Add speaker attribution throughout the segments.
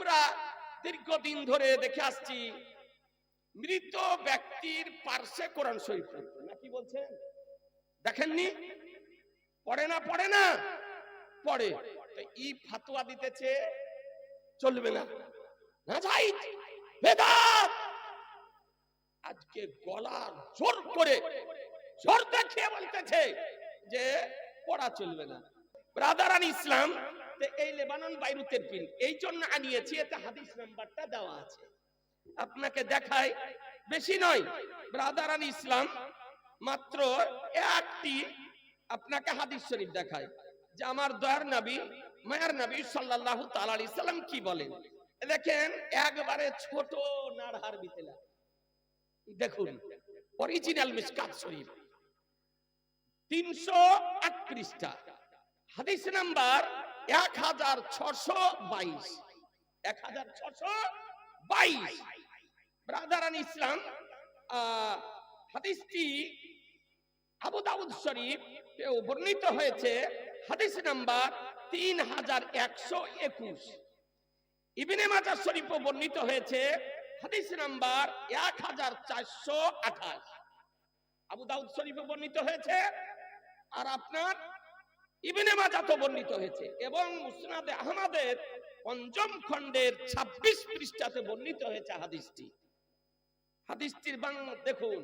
Speaker 1: আমরা দীর্ঘদিন ধরে দেখে আসছি মৃত ব্যক্তির পার্শ্বে কোরআন শরীফ পড়তো না, কি বলছেন? দেখেননি? পড়ে না পড়ে না পড়ে। ই ফাতোয়া দিতেছে চলবে না, না যাই বেদাত। আজকে গলা জোর করে জোর দেখিয়ে বলতেছে যে পড়া চলবে না। ব্রাদারান ইসলাম এই লেবানন বাইরুতের প্রিন্ট এই জন্য আনিয়েছি, এতে হাদিস নাম্বারটা দেওয়া আছে, আপনাকে দেখাই, বেশি নয়। ব্রাদারান ইসলাম মাত্র একটি আপনাকে হাদিস শরীফ দেখায় যে আমার দয়ার নবী মায়ার নবী সাল্লাল্লাহু তাআলা আলাইহি সাল্লাম কি বলেন। দেখেন একবারে ছোট নাড়হার বিতেলা, দেখুন অরিজিনাল মিশকাত শরীফ 308 পৃষ্ঠা, হাদিস নাম্বার 1622 1622। ব্রাদারান ইসলাম হাদিসটি আবু দাউদ শরীফ এও বর্ণিত হয়েছে, হাদিস নাম্বার 3121। ইবনে মাজাহ শরীফও বর্ণিত হয়েছে, হাদিস নাম্বার 1428। আবু দাউদ শরীফে বর্ণিত হয়েছে আর আপনার ইবনে মাজাহতে বর্ণিত হয়েছে, এবং মুসনাদে আহমদের ৫ম খণ্ডের ২৬ পৃষ্ঠাতে বর্ণিত হয়েছে হাদিসটি। হাদিসটির বাংলা দেখুন,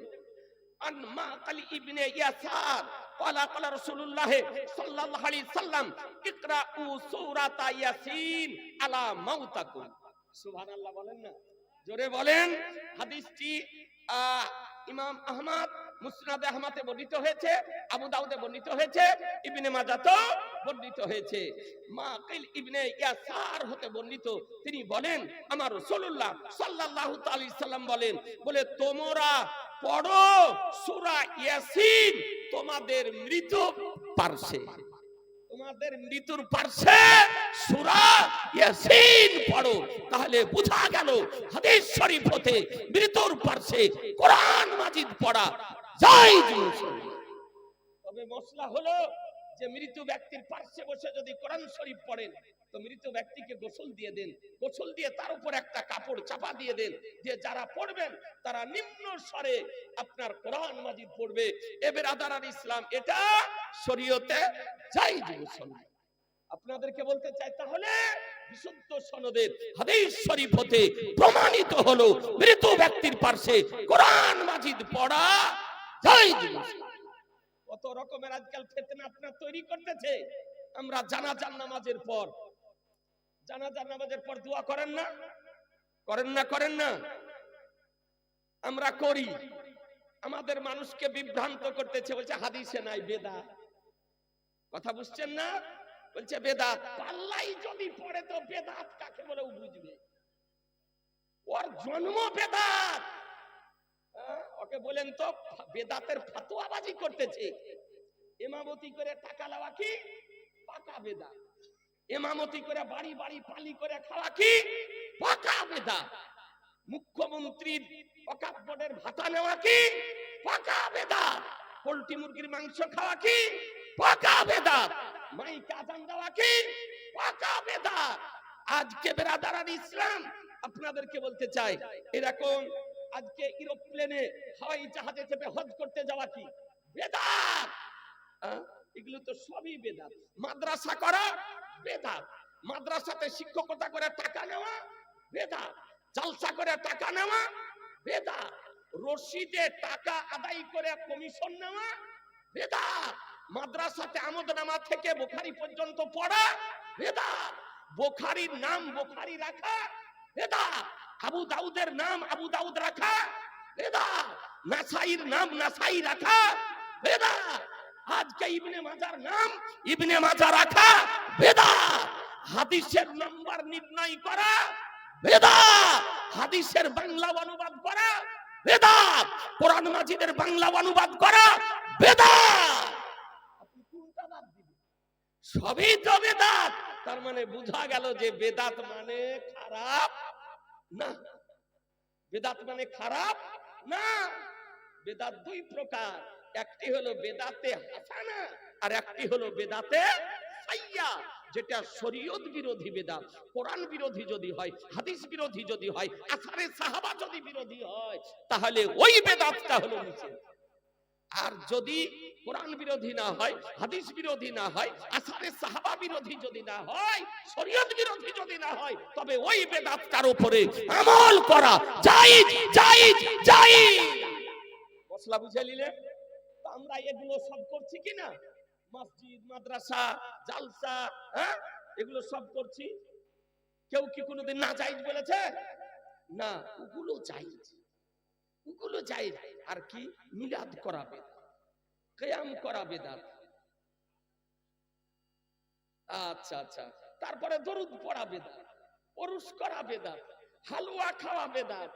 Speaker 1: আন মাকালি ইবনে ইয়াসার ক্বালা ক্বালা রাসূলুল্লাহ সাল্লাল্লাহু আলাইহি সাল্লাম ইকরাউ সূরাতা ইয়াসিন আলা মাউতাকুম। সুবহানাল্লাহ বলেন না, জোরে বলেন। হাদিসটি ইমাম আহমদ মুসনাদে আহমদে বর্ণিত হয়েছে, আবু দাউদে বর্ণিত হয়েছে, ইবনে মাজাহতেও বর্ণিত হয়েছে। মাকিল ইবনে ইয়াসার হতে বর্ণিত, তিনি বলেন আমার রাসূলুল্লাহ সাল্লাল্লাহু আলাইহি সাল্লাম বলেন, বলে তোমরা পড়ো সূরা ইয়াসিন তোমাদের মৃত পার্শ্বে, তোমাদের মৃত্যুর পার্শ্বে সূরা ইয়াসিন পড়ো। তাহলে বোঝা গেল হাদিস শরীফ হতে মৃত্যুর পার্শ্বে কোরআন মাজিদ পড়া জায়েজ। তবে মশলা হলো যে মৃত ব্যক্তির পার্শ্বে বসে যদি কোরআন শরীফ পড়েন তো মৃত ব্যক্তিকে গোসল দিয়ে দেন, গোসল দিয়ে তার উপর একটা কাপড় চাপা দিয়ে দেন, যে যারা পড়বেন তারা নিম্ন স্বরে আপনার কোরআন মাজিদ পড়বে। এ বেরাদারান ইসলাম এটা শরীয়তে জায়েজ গোসল। আপনাদেরকে বলতে চাই তাহলে বিশুদ্ধ সনদের হাদিস শরীফ হতে প্রমাণিত হলো মৃত ব্যক্তির পার্শ্বে কোরআন মাজিদ পড়া জায়েজ গোসল। কত রকমের আজকাল ফিতনা আপনারা তৈরি করতেছে। আমরা জানাজার নামাজের পর দোয়া করেন না, করেন না, করেন না? আমরা করি। আমাদের মানুষকে বিভ্রান্ত করতেছে, বলছে হাদিসে নাই, বেদাত। কথা বুঝছেন না? বলছে বেদাত। পাল্লাই যদি পড়ে তো বেদাত কাকে বলে ও বুঝবে, ওর জন্ম বেদাত। ওকে বলেন তো বেদাতের ফতোয়াবাজি করতেছে। ইমামতি করে টাকা লওয়া কি পাকা বেদাত, ইমামতি করে বাড়ি বাড়ি পালি করে খাওয়া কি পাকা বেদাত, মুখ্যমন্ত্রীর ওয়াকফ বোর্ডের ভাতা নেওয়া কি পাকা বেদাত, পোল্ট্রি মুরগির মাংস খাওয়া কি পাকা বেদাত, মাইকে আযান দেওয়া কি পাকা বেদাত। আজকে বেরাদারান ইসলাম আপনাদেরকে বলতে চাই, এরকম আজকে এরোপ্লেনে হাওয়াই জাহাজে চেপে হজ করতে যাওয়া কি বেদাত। এগুলো তো সবই বেদাত। মাদ্রাসা করা বেদাত, মাদ্রাসাতে শিক্ষকতা করে টাকা নেওয়া বেদাত, জালসা করে টাকা নেওয়া বেদাত, রশিদে টাকা আদায় করে কমিশন নেওয়া বেদাত, মাদ্রাসাতে আমদনামা থেকে বুখারী পর্যন্ত পড়া বেদাত, বুখারীর নাম বুখারী রাখা বেদাত, আবু দাউদের নাম আবু দাউদ রাখা বেদাত, নাসাইর নাম নাসাই রাখা বেদাত, আজকে ইবনে মাজার নাম ইবনে মাজাহ রাখা বেদাত, হাদিসের নাম্বার নির্ণয় করা বেদাত, হাদিসের বাংলা অনুবাদ করা বেদাত, কোরআন মাজিদের বাংলা অনুবাদ করা বেদাত। আপনি কোনটা বাদ দিবেন? সবই তো বেদাত। তার মানে বোঝা গেল যে বেদাত মানে খারাপ না, বেদাত মানে খারাপ না। বেদাত দুই প্রকার, একটি হলো বেদাতে হাসানা আর একটি হলো বেদাতে শাইয়া, যেটা শরীয়ত বিরোধী বেদাত, কোরআন বিরোধী যদি হয়, হাদিস বিরোধী যদি হয়, আসারে সাহাবা যদি বিরোধী হয়, তাহলে ওই বেদাতটা হলো নিষেধ। আর যদি কোরআন বিরোধী না হয়, হাদিস বিরোধী না হয়, আসারে সাহাবা বিরোধী যদি না হয়, শরীয়ত বিরোধী যদি না হয়, তবে ওই বেদাতটার উপরে আমল করা জায়েজ জায়েজ জায়েজ। মশলা বুঝে নিলে? আমরা এগুলো সব করছি কিনা? মসজিদ, মাদ্রাসা, জালসা, হ্যাঁ, এগুলো সব করছি। কেউ কি কোনোদিন না জায়েজ বলেছে? না, ওগুলো জায়েজ, ওগুলো জায়েজ। আর কি? মিলাদ করা বেদাত, কিয়াম করা বেদাত। আচ্ছা আচ্ছা, তারপরে দরুদ পড়া বেদাত, ওরস করা বেদাত, হালুয়া খাওয়া বেদাত,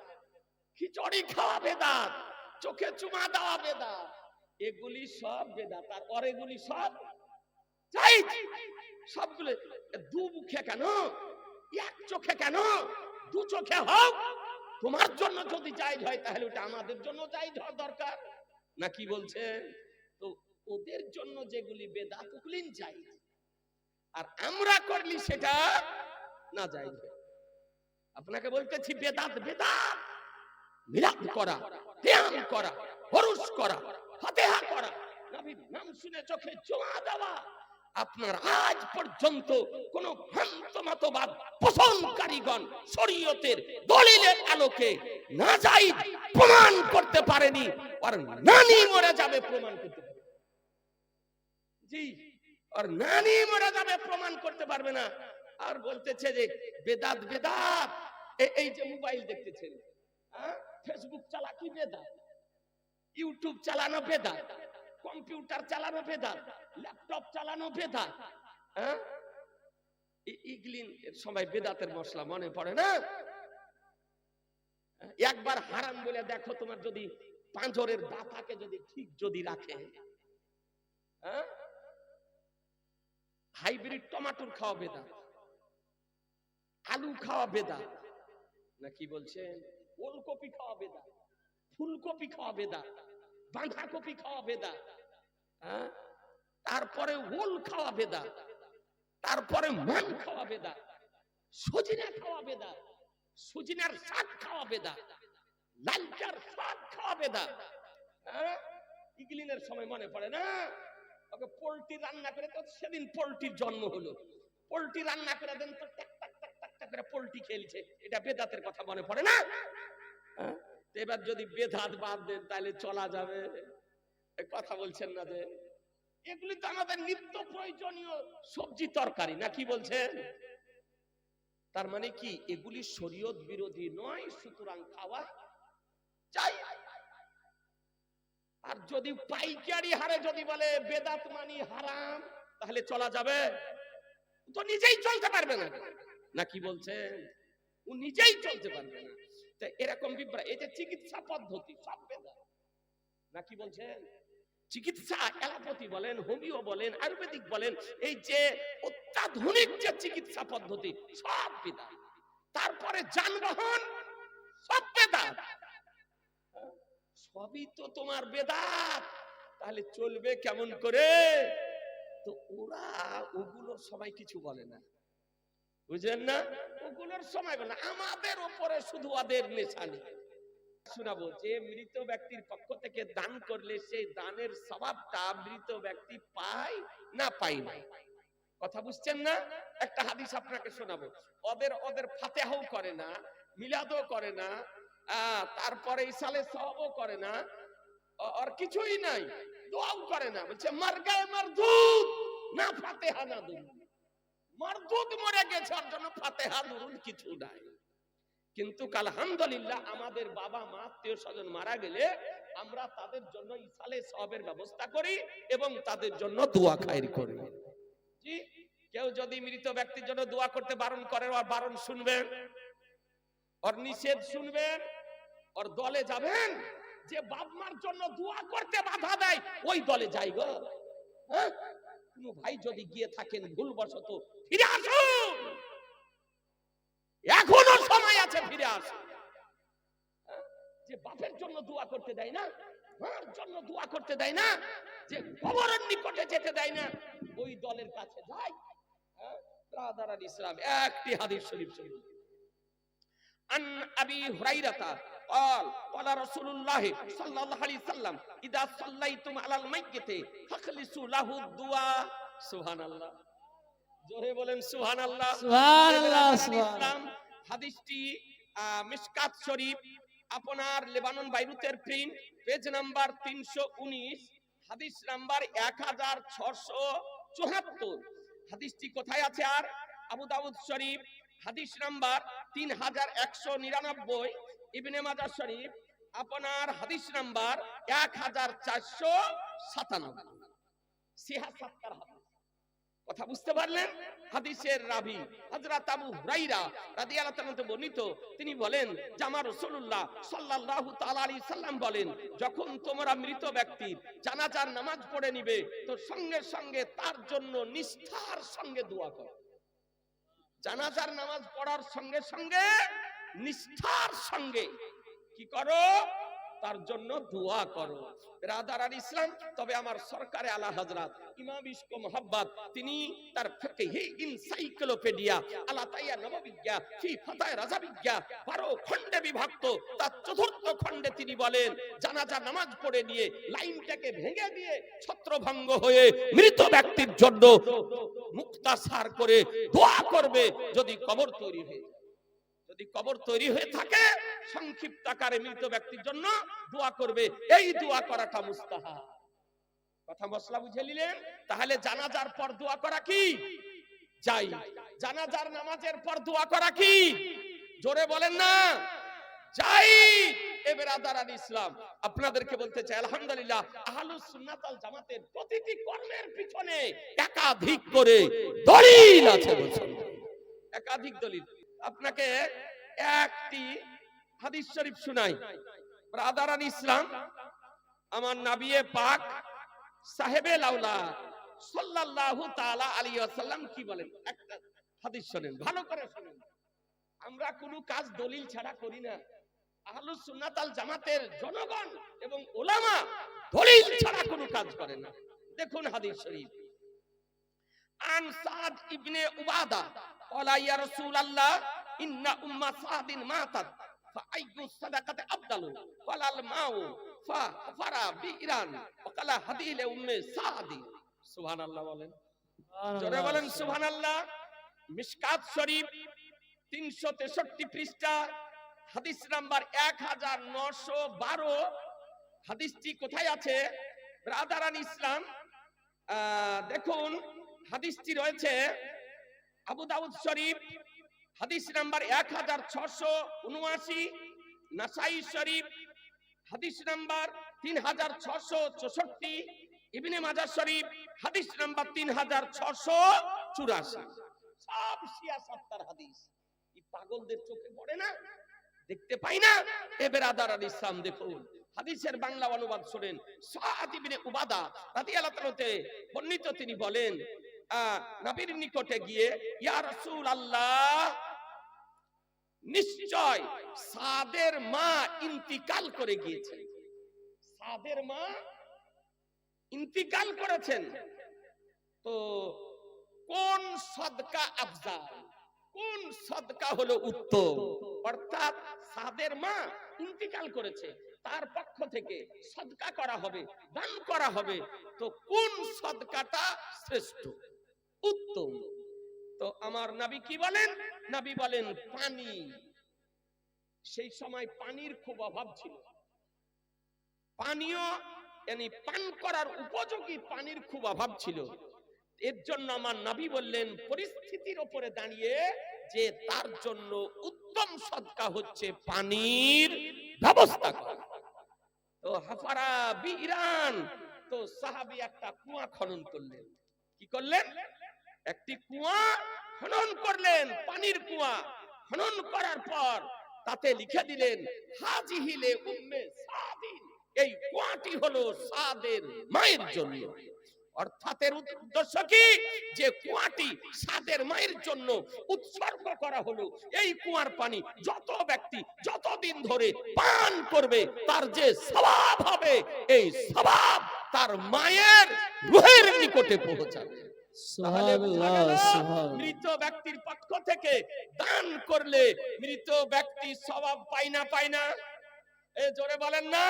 Speaker 1: খিচুড়ি খাওয়া বেদাত, চোখে চুমা দেওয়া বেদাত, এগুলি সব বেদাত। আর এগুলি সব জায়েজ। সবগুলো দু মুখে কেন, এক চোখে কেন, দু চোখে হোক। তোমার জন্য যদি জায়েজ হয়, তাহলে ওটা আমাদের জন্য জায়েজ হওয়া দরকার, না কি বলছেন? তো ওদের জন্য যেগুলি বেদাত, ওগুলি জায়েজ, আর আমরা করলি সেটা না জায়েজ। আপনাকে বলতেছি বেদাত বেদাত। মিলাদ করা, কিয়াম করা, ওরস করা, ফাতিহা করা, নবীর নাম শুনে চোখে চুমা দেওয়া, আপনার আজ পর্যন্ত কোন ভ্রান্ত মতবাদ পোষণকারীগণ শরীয়তের দলিলের আলোকে নাজায়েজ প্রমাণ করতে পারেনি, আর নানি মরে যাবে প্রমাণ করতে পারবে। জি, আর নানি মরে যাবে প্রমাণ করতে পারবে না। আর বলতেছে যে বেদাত বেদাত। এই যে মোবাইল দেখতেছেন, ফেসবুক চালা কি বেদাত, ইউটিউব চালানো বেদাত, কম্পিউটার চালানো বেদাত, ল্যাপটপ চালানো বেদাত। ইগলিন সবাই বেদাতের মশলা মনে পড়ে না? একবার হারাম বলে দেখো, তোমার যদি পাঁজরের বাতাকে যদি ঠিক যদি রাখে, হাইব্রিড টমেটোর খাওয়া বেদাত, আলু খাওয়া বেদাত, না কি বলছেন? ওলকপি খাওয়া বেদাত, ফুলকপি খাওয়া বেদাত, বাঁধাকপি খাওয়া বেদাত, তারপরে ওল খাওয়া বেদাত, তারপরে মান খাওয়া বেদাত, সজিনা খাওয়া বেদাত, সজিনার শাক খাওয়া বেদাত, লালচার শাক খাওয়া বেদাত। ইগলিনের সময় মনে পড়ে না? ওকে পোল্ট্রি রান্না করে, তো সেদিন পোল্ট্রির জন্ম হলো, পোল্ট্রি রান্না করে দেন তো টাক টাক টাক টাক টাক করে পোল্ট্রি খেলছে, এটা বেদাতের কথা মনে পড়ে না? এবার যদি বেদাত বাদ দেন তাহলে চলা যাবে? কথা বলছেন না যে এগুলি তো আমাদের নিত্য প্রয়োজনীয় সবজি তরকারি, না কি বলছেন? তার মানে কি এগুলি শরীয়ত বিরোধী নয়, সুতরাং খাওয়া চাই। আর যদি পাইকারি হারে যদি বলে বেদাত মানি হারাম, তাহলে চলা যাবে? তো নিজেই চলতে পারবে না, না কি বলছেন? ও নিজেই চলতে পারবে না। তো এরকম বিভ্রাট, এই যে চিকিৎসা পদ্ধতি সব বেদাত, না কি বলছেন? চিকিৎসা অ্যালোপ্যাথি বলেন, হোমিও বলেন, আয়ুর্বেদিক বলেন, এই যে অত্যাধুনিক যে চিকিৎসা পদ্ধতি সব বেদাত। তারপরে যানবাহন সব বেদাত, সবই তো তোমার বেদাত, তাহলে চলবে কেমন করে? তো ওরা ওগুলোর সবাই কিছু বলে না, বুঝলেন না? ওগুলোর সময় বলে আমাদের উপরে শুধু ওদের নেশা নেই। শোনাবো যে মৃত ব্যক্তির পক্ষ থেকে দান করলে সেই দানের সওয়াবটা মৃত ব্যক্তি পায় না পায় না। কথা বুঝছেন না? একটা হাদিস আপনাকে শোনাবো। ওদের ফাতিহাও করে না, মিলাদও করে না, তারপরে ইসালে সওয়াবও করে না, আর কিছুই নাই, দোয়াও করে না। বলছে মারগায়ে মারদুদ, না ফাতিহা না দুরুদ। মারদুদ মরে গেছে, ওর জন্য ফাতিহা দুরুদ কিছু নাই। কিন্তু আলহামদুলিল্লাহ আমাদের বাবা মা আত্মীয় স্বজন মারা গেলে আমরা তাদের জন্য ইসালে সওয়াবের ব্যবস্থা করি এবং তাদের জন্য দোয়া খায়র করি। জি, কেউ যদি মৃত ব্যক্তির জন্য দোয়া করতে বারণ করে, আর বারণ শুনবেন, আর নিষেধ শুনবেন, আর দলে যাবেন। যে বাপ মার জন্য দোয়া করতে বাধা দেয় ওই দলে যাই গো। কোন ভাই যদি গিয়ে থাকেন ভুলবশত, ফিরে আসুন, এখনো সময় আছে, ফিরে আসুন। যে বাপের জন্য দোয়া করতে দেয় না, মার জন্য দোয়া করতে দেয় না, যে কবরের নিকটে যেতে দেয় না, ওই দলের কাছে যায়। ব্রাদার ইসলাম, একটি হাদিস শরীফ শুনুন। আন আবি হুরায়রা قال قال رسول الله صلى الله عليه وسلم اذا صليتم على الميت فاخلصوا له الدعاء سبحان الله জোরে বলেন সুবহানাল্লাহ সুবহানাল্লাহ। হাদিসটি মিশকাত শরীফ, আপনার লেবানন বাইরুতের প্রিন্ট, পেজ নাম্বার 319, হাদিস নাম্বার 1674। হাদিসটি কোথায় আছে? আর আবু দাউদ শরীফ হাদিস নাম্বার 3199, ইবনে মাজাহ শরীফ আপনার হাদিস নাম্বার 1497। সিহাসাত্তার হাদিস। কথা বুঝতে পারলেন? হাদিসের রাবি হযরত আবু হুরায়রা রাদিয়াল্লাহু তাআলা বর্ণিত, তিনি বলেন যে আমার রাসূলুল্লাহ সাল্লাল্লাহু তাআলা আলাইহি সাল্লাম বলেন, যখন তোমরা মৃত ব্যক্তির জানাজার নামাজ পড়ে নিবে তো সঙ্গে সঙ্গে তার জন্য নিষ্ঠার সঙ্গে দোয়া করো। জানাজার নামাজ পড়ার সঙ্গে সঙ্গে নিষ্ঠার সঙ্গে কি করো? তার জন্য দোয়া করো। ব্রাদার ইসলাম, তবে আমার সরকারে আলা হযরত ইমাম ইশক মোহাব্বত, তিনি তার ফিকহি এনসাইক্লোপিডিয়া আলা তাইয়া নববিজ্ঞা ফি ফাতায় রাজাবিজ্ঞা 12 খণ্ডে বিভক্ত, তার চতুর্থ খণ্ডে তিনি বলেন জানাজা নামাজ পড়ে নিয়ে লাইনটাকে ভেঙে দিয়ে ছত্রভঙ্গ হয়ে মৃত ব্যক্তির জন্য মুক্তাসার করে দোয়া করবে। যদি কবর তৈরি হয়ে যদি কবর তৈরি হয়ে থাকে, সংক্ষিপ্ত আকারে মৃত ব্যক্তির জন্য দোয়া করবে। এই দোয়া করাটা মুস্তাহাব। কথা মশলা বুঝে নিলেন? তাহলে জানাজার পর দোয়া করা কি যাই? জানাজার নামাজের পর দোয়া করা কি? জোরে বলেন না যাই। এ ব্রাদারান ইসলাম, আপনাদেরকে বলতে চাই আলহামদুলিল্লাহ আহলুস সুন্নাত ওয়াল জামাতের প্রতিটি কর্মের পিছনে একাধিক করে দলিল আছে। বলছেন একাধিক দলিল। আপনাকে একটি হাদিস শরীফ শুনাই। ব্রাদারান ইসলাম, আমার নবিয়ে পাক সাহেবে লাউলা সাল্লাল্লাহু তাআলা আলাইহি ওয়াসাল্লাম কি বলেন? একটা হাদিস শুনেন, ভালো করে শুনেন। আমরা কোনো কাজ দলিল ছাড়া করি না। আহলুস সুন্নাত ওয়াল জামাতের জনগণ এবং উলামা দলিল ছাড়া কোনো কাজ করে না। দেখুন হাদিস শরীফ। আন সাদ ইবনে উবাদা ক্বালা ইয়া রাসূলুল্লাহ ইন্না উম্মা সাদিন মাতাত ফাআইয়ু সাদাকাতি আফদালু ক্বালাল মাউ ফারা বিইরান ওয়াকালা হাদিলে উম্মে সাদি। সুবহানাল্লাহ বলেন, জোরে বলেন সুবহানাল্লাহ। মিশকাত শরীফ 363 পৃষ্ঠা, হাদিস নাম্বার 1912। হাদিসটি কোথায় আছে? ব্রাদারান ইসলাম, দেখুন হাদিসটি রয়েছে আবু দাউদ শরীফ হাদিস নাম্বার 1679, নাসাই শরীফ হাদিস নাম্বার 3664, ইবনে মাজাহ শরীফ হাদিস নাম্বার 3684। সব সিয়াসাত্তার হাদিস। এই পাগলদের চোখে পড়ে না, দেখতে পাই না? এ ব্রাদারান ইসলাম, দেখুন হাদিসের বাংলা অনুবাদ শুনেন। সাদ ইবনে উবাদা রাদিয়াল্লাহু তাআলা বর্ণিত, তিনি বলেন নবীর নিকটে গিয়ে ইয়া রাসূলুল্লাহ, নিশ্চয় সাদের মা ইন্তিকাল করে গিয়েছেন। সাদের মা ইন্তিকাল করেছেন, তো কোন সদকা আফজাল, কোন সদকা হলো উত্তম? অর্থাৎ সাদের মা ইন্তিকাল করেছে, তার পক্ষ থেকে সদকা করা হবে, দান করা হবে, তো কোন সদকাটা শ্রেষ্ঠ উত্তম? তো আমার নবী কি বলেন? নবী বলেন পানি। সেই সময় পানির খুব অভাব ছিল। পানীয় মানে পান করার উপযোগী পানির খুব অভাব ছিল। এর জন্য আমার নবী বললেন পরিস্থিতির উপরে দাঁড়িয়ে যে তার জন্য উত্তম সদকা হচ্ছে পানির ব্যবস্থা করা। তো হাফারা বিইরান, তো সাহাবী একটা কুয়া খনন করলেন। কি করলেন? একটি কুয়া খনন করলেন, পানির কুয়া খনন করার পর তাতে লিখে দিলেন হাজিহিলে উম্মে সাদিন, এই কুয়াটি হলো সাদের মায়ের জন্য। অর্থাৎ এর উদ্দেশ্য কি? যে কুয়াটি সাদের মায়ের জন্য উৎসর্গ করা হলো। এই কুয়ার পানি যত ব্যক্তি যতদিন ধরে পান করবে তার যে সওয়াব হবে, এই সওয়াব তার মায়ের রূহের নিকটে পৌঁছাবে। তাহলে বোঝা গেল মৃত ব্যক্তির পক্ষ থেকে দান করলে মৃত ব্যক্তি সওয়াব পায় না, পায় না? এ জোরে বলেন না,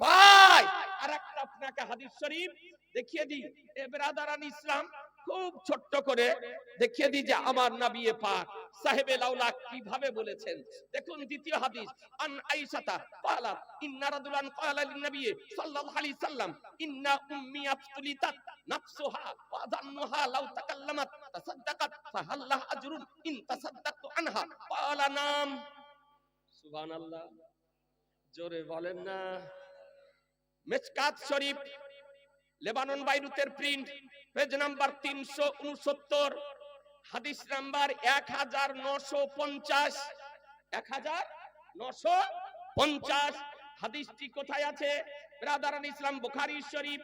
Speaker 1: পায়। আর একটা আপনাকে হাদিস শরীফ দেখিয়ে দিই, এ ব্রাদারান ইসলাম, খুব ছোট্ট করে দেখিয়ে দিই যে আমার নবী পাক সাহেবে লাউলা কিভাবে বলেছেন। দেখুন দ্বিতীয় হাদিস, আন আয়েশাতা ক্বালাত ইন্না রাজুলান ক্বালা লিন নবী সাল্লাল্লাহু আলাইহি সাল্লাম ইন্না উম্মি আফতুলিতাত নাফসুহা ওয়া যান্নুহা লাউ তাকাল্লামাত তাসাদ্দাকাত ফাহাল্লাহ আজরুন ইন তাসাদ্দাকতু আনহা ক্বালা নাম। সুবহানাল্লাহ, জোরে বলেন না। মিশকাত শরীফ, লেবানন বাইরুতের প্রিন্ট, পেজ নাম্বার 369, হাদিস নাম্বার 1950। 1950 হাদিসটি কোথায় আছে? ব্রাদারান ইসলাম, বুখারী শরীফ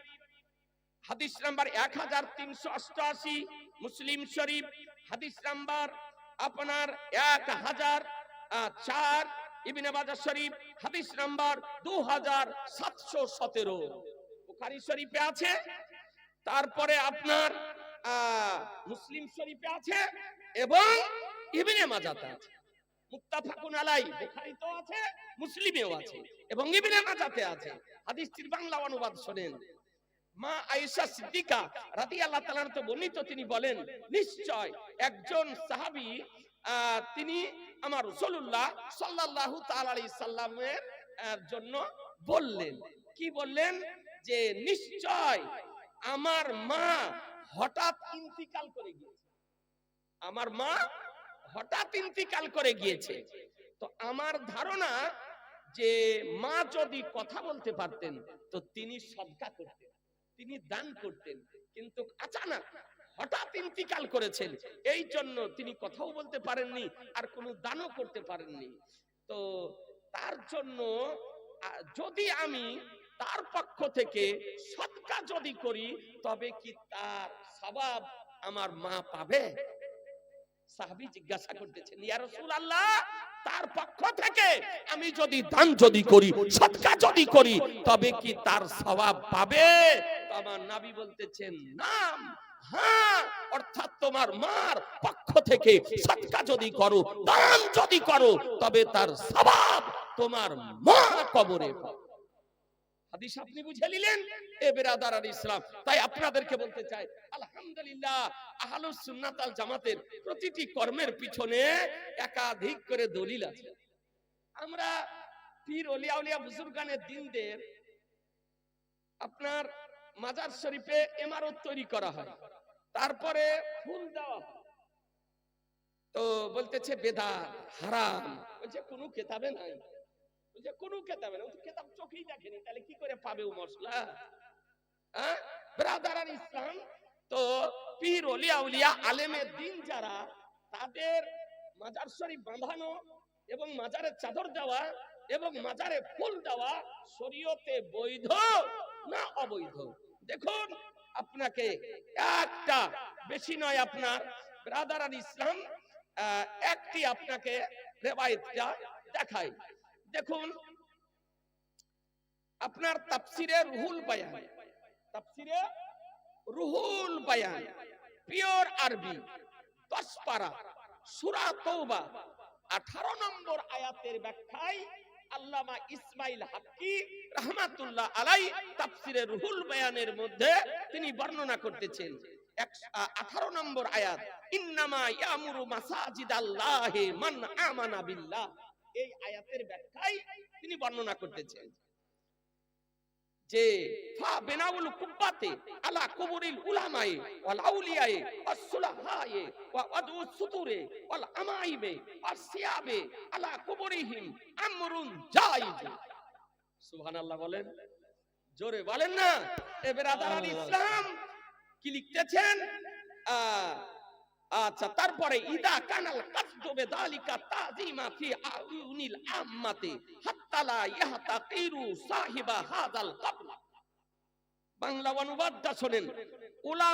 Speaker 1: হাদিস নাম্বার 1388, মুসলিম শরীফ হাদিস নাম্বার আপনার 1004, ইবনে মাজাহ শরীফ হাদিস নাম্বার 2717, বুখারী শরীফে আছে। তারপরে আপনার মুসলিম শরীফে আছে এবং ইবনে মাজাহতে আছে। মুত্তাফাকুন আলাই, বুখারীতেও আছে, মুসলিমেও আছে এবং ইবনে মাজাহতে আছে। হাদিসটির বাংলা অনুবাদ শুনেন। মা আয়েশা সিদ্দিকা রাদিয়াল্লাহু তাআলা তো বর্ণিত, তিনি বলেন, নিশ্চয় একজন সাহাবী তিনি আমার রাসূলুল্লাহ সাল্লাল্লাহু তাআলা আলাইহি সাল্লামের জন্য বললেন, কি বললেন? যে নিশ্চয় আমার মা হঠাৎ ইন্তিকাল করে গিয়েছে। আমার মা হঠাৎ ইন্তিকাল করে গিয়েছে। তো আমার ধারণা যে মা যদি কথা বলতে পারতেন তো তিনি সদকা করতেন, তিনি দান করতেন, কিন্তু আচানক হঠাৎ ইন্তিকাল করেছেন, এই জন্য তিনি কথাও বলতে পারেননি আর কোনো দানও করতে পারেননি। তো তার জন্য যদি আমি তার পক্ষ থেকে সদকা যদি করি তবে কি তার সওয়াব আমার মা পাবে? সাহাবী জিজ্ঞাসা করতেছেন, ইয়া রাসূলুল্লাহ, তার পক্ষ থেকে আমি যদি দান যদি করি, সদকা যদি করি, তবে কি তার সওয়াব পাবে? আমার নবী বলতেছেন, নাম, হ্যাঁ, অর্থাৎ তোমার মার পক্ষ থেকে সদকা যদি করো, দান যদি করো, তবে তার সওয়াব তোমার মা কবরে পাবে। হাদিস আপনি বুঝে নিলেন এ বেরাদারান ইসলাম। তাই আপনাদেরকে বলতে চাই, আলহামদুলিল্লাহ, আহলুস সুন্নাত আল জামাতের প্রতিটি কর্মের পিছনে একাধিক করে দলিল আছে। আমরা পীর ওলিয়া উলিয়া বুজুর্গানের দিনদের আপনার মাজার শরীফে ইমারত তৈরি করা হয়, তারপরে ফুল দেওয়া হয়, তো বলতেছে বেদাত, হারাম। বলছে কোনো কিতাবে নাই, বলছে কোনো কিতাবে না, কিতাব চোখেই দেখেনি, তাহলে কি করে পাবে ও মশলা? হ্যাঁ ব্রাদারান ইসলাম, তো পীর ওলিয়া উলিয়া আলেমের দিন যারা, তাদের মাজার শরীফ বাঁধানো এবং মাজারে চাদর দেওয়া এবং মাজারে ফুল দেওয়া শরীয়তে বৈধ না অবৈধ? দেখুন, আপনাকে একটা বেশি নয়, আপনার ব্রাদারান ইসলাম একটি আপনাকে রিওয়ায়াতটা দেখাই। দেখুন, আপনার তাফসিরে রুহুল বায়ান, তাফসিরে রুহুল বায়ান, পিওর আরবি, 10 পারা, সূরা তাওবা 18 নম্বর আয়াতের ব্যাখ্যায় আল্লামা ইসমাইল হাক্কি রাহমাতুল্লাহ আলাই তাফসিরে রুহুল বায়ানের মধ্যে তিনি বর্ণনা করতেছেন 18 নম্বর আয়াত, ইন্নামা ইয়ামুরু মাসাজিদাল্লাহি মান আমানা বিল্লাহ। এই আয়াতের ব্যাখ্যায় তিনি বর্ণনা করতেছেন যে ফা বিনাউল কুব্বাতে আলা কুবুরিল উলামায়ে ওয়াল আউলিয়ায়ে ওয়াস সুলাহায়ে ওয়া ওয়াদুস সুতুরে ওয়াল আমাইবে ওয়াস সিয়াবে আলা কুবুরিহিম আমরুন জায়েজ। সুবহানাল্লাহ বলেন, জোরে বলেন না। এ বেরাদারান ইসলাম কি লিখতেছেন? আচ্ছা, তারপরে ইদা কানাল কাসদু বিযালিকা তাযিমা ফি আউনিল আম্মাতি হাত্তা লা ইয়াহতাকিরু সাহিবা হাযাল কবর। বাংলা অনুবাদটা শুনেন। উলামা